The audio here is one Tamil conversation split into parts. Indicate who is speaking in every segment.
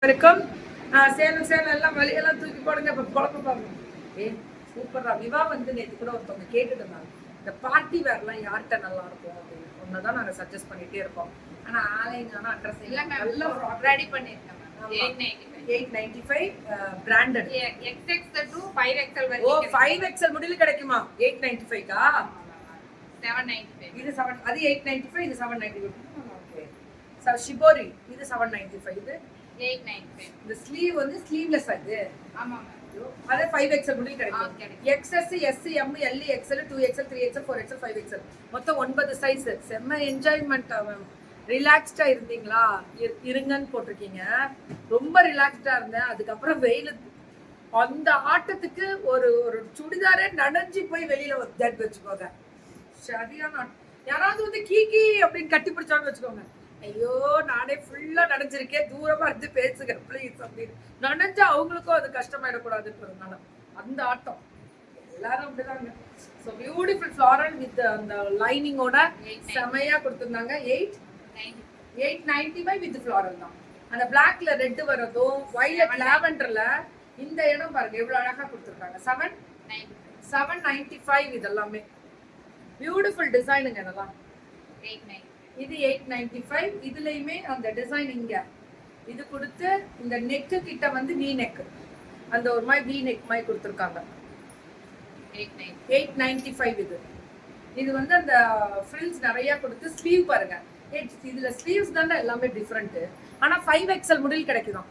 Speaker 1: வரைக்கும் சேலம் சேலம் எல்லாம் வழியெல்லாம் தூக்கி போடுங்க. இப்போ குழப்ப பாருங்க. சூப்பரா. விவா வந்து நேற்று கூட ஒருத்தவங்க கேட்டுட்டு இருந்தாங்க, இந்த பார்ட்டி வேர்லாம் யார்கிட்ட நல்லா இருக்கும் அப்படின்னு. ஒன்றுதான் நாங்கள் சஜஸ்ட் பண்ணிட்டே இருக்கோம். ஆனால் ஆலைங்கான அட்ரஸ் எல்லாம் நல்லா
Speaker 2: ரெடி பண்ணியிருக்கேன்.
Speaker 1: 895 பிராண்டட்.
Speaker 2: XXL to 5XL
Speaker 1: ஓ
Speaker 2: வரைக்கும்
Speaker 1: 5XL முடியல கிடைக்குமா? 895கா?
Speaker 2: 795.
Speaker 1: இது 7, அது 895, இது 795. ஓகே. ஷிபோரி இது 795, இது
Speaker 2: 895.
Speaker 1: இந்த ஸ்லீவ் வந்து ஸ்லீவ்லெஸ் அது.
Speaker 2: ஆமா மேம்.
Speaker 1: அதே 5XL முடிய கிடைக்கும்.
Speaker 2: கிடைக்கும்.
Speaker 1: XS, S, M, L, XL, 2XL, 3XL, 4XL, 5XL மொத்தம் 9 சைஸ். செம்ம என்ஜாய்மெண்ட். ரிலாக்ஸ்டா இருந்தீங்களா? இருங்கன்னு போட்டிருக்கீங்க. ரொம்ப ரிலாக்ஸ்டா இருந்தேன். அதுக்கப்புறம் வெயில் அந்த ஆட்டத்துக்கு ஒரு ஒரு சுடிதாரே நனைஞ்சு போய் வெளியில தட் வச்சுக்கோங்க. சரியான யாராவது வந்து கீ அப்படின்னு கட்டி பிடிச்சான்னு வச்சுக்கோங்க. ஐயோ நானே ஃபுல்லா நனைஞ்சிருக்கேன், தூரமா இருந்து பேசுங்க ப்ளீஸ் அப்படின்னு. நனைஞ்சா அவங்களுக்கும் அது கஷ்டமாயிடக்கூடாதுன்றதுனால அந்த ஆட்டம் எல்லாரும் அப்படிதாங்க. ஸோ பியூட்டிஃபுல் ஃப்ளாரல் வித் அந்த லைனிங்கோட செமையா கொடுத்துருந்தாங்க. 895 வித் ஃப்ளாரல் தான். அந்த பிளாக்ல ரெட் வரதும் வயலட் லாவெண்டர்ல இந்த இடம் பாருங்க எவ்வளவு அழகா கொடுத்துருக்காங்க. 795 இதெல்லாமே பியூட்டிஃபுல் டிசைனுங்க. இதெல்லாம் இது 895. இதுலயுமே அந்த டிசைன் இங்க இது கொடுத்து இந்த நெக்கு கிட்ட வந்து வி நெக், அந்த ஒரு மாதிரி வி நெக் மாதிரி கொடுத்துருக்காங்க. 895 இது. இது வந்து அந்த ஃப்ரில்ஸ் நிறைய கொடுத்து ஸ்லீவ் பாருங்க. இதுல ஸ்லீவ்ஸ் தானே எல்லாமே டிஃபரெண்ட். ஆனா 5XL முடில் கிடைக்குதாம்.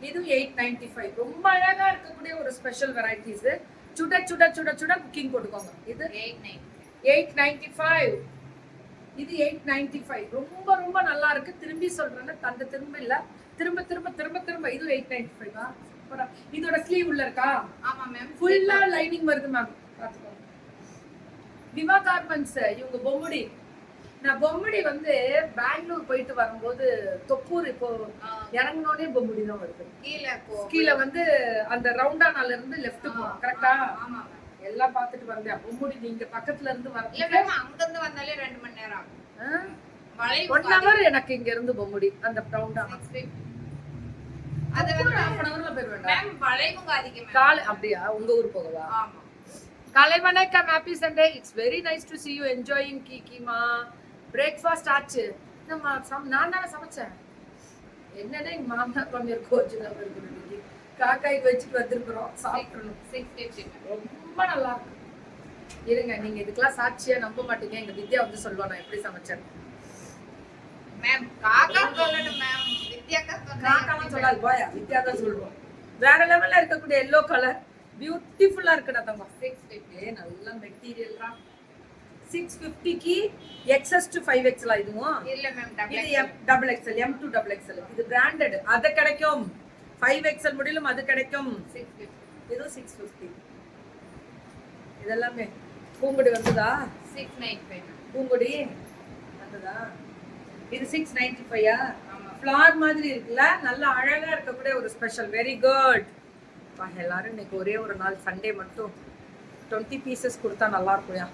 Speaker 1: இது 895. ரொம்ப அழகா இருக்கக்கூடிய ஒரு ஸ்பெஷல் வெரைட்டிஸ். சுட சுட சுட சுட குக்கிங் போட்டுக்கோங்க. இது 895. இது 895. ரொம்ப ரொம்ப நல்லா இருக்கு. திரும்பி சொல்றேன்னு தந்த திரும்ப இல்ல, திரும்ப திரும்ப திரும்ப திரும்ப. இது 895. இதோட ஸ்லீவ் உள்ள இருக்கா?
Speaker 2: ஆமா மேம்.
Speaker 1: ஃபுல்லா லைனிங் வருது மேம். பாத்துக்கோங்க. விவா கார்மெண்ட்ஸ் இவங்க பொம்முடி. நான் பொம்முடி வந்து பெங்களூர் போயிட்டு வரும்போது தொப்பூர் இப்போ இறங்கினோடனே பொம்முடி தான் வருது. கீழே வந்து அந்த ரவுண்டானால இருந்து லெஃப்ட் போறோம். கரெக்டா?
Speaker 2: ஆமா.
Speaker 1: எல்லாம் பாத்துட்டு வந்தேன். பொம்முடி நீங்க பக்கத்துல இருந்து வரல.
Speaker 2: அங்க இருந்து வந்தாலே 2 மணி நேரம்.
Speaker 1: 1 hour எனக்கு இங்க இருந்து பொம்முடி அந்த ரவுண்டானா.
Speaker 2: அது வந்து
Speaker 1: half an hourல போய்
Speaker 2: மேம் வளைவுங்க அதிகம்.
Speaker 1: காலை அப்படியே உங்க ஊர் போகவா?
Speaker 2: ஆமா.
Speaker 1: காலை வணக்கம். Happy Sunday. It's very nice to see you enjoying கீகிமா. பிரேக்ஃபாஸ்ட் ஆச்சு. நான் தானே சமைச்சேன். என்னன்னா எங்க மாமனார் மாமியார் கோச்சுலாம் இருக்கு. இன்னைக்கு காக்காய்க்கு வச்சுட்டு வந்திருக்கிறோம். சாப்பிடணும். ரொம்ப நல்லா இருக்கு. இருங்க, நீங்க இதுக்கெல்லாம் சாட்சியா நம்ப மாட்டீங்க. எங்க வித்யா வந்து சொல்லுவா நான் எப்படி சமைச்சேன்.
Speaker 2: மேம் காக்கா சொல்லணும் மேம். வித்யா
Speaker 1: காக்காலாம் சொல்லாது, போயா வித்யா தான் சொல்லுவோம். வேற லெவல்ல இருக்கக்கூடிய எல்லோ கலர் பியூட்டிஃபுல்லா இருக்குடா தங்க. 650 நல்ல மெட்டீரியல்ரா. 650க்கு XS to 5XL இதுவும்
Speaker 2: இல்ல மேம்.
Speaker 1: இது double XL, M to double XL. இது பிராண்டட். அது கிடைக்கும். 5XL முடியலும் அது கிடைக்கும். 650. இது 650. இதெல்லாமே பூங்குடி வந்ததா?
Speaker 2: 695.
Speaker 1: பூங்குடி வந்ததா? இது 695யா? ஃப்ளார் மாதிரி இருக்குல்ல, நல்ல அழகா இருக்கக்கூடிய ஒரு ஸ்பெஷல். Very good. எல்லாரும் இன்னைக்கு ஒரே ஒரு நாள் சண்டே மட்டும் 20 பீசஸ் கொடுத்தா நல்லா இருக்கும்யா.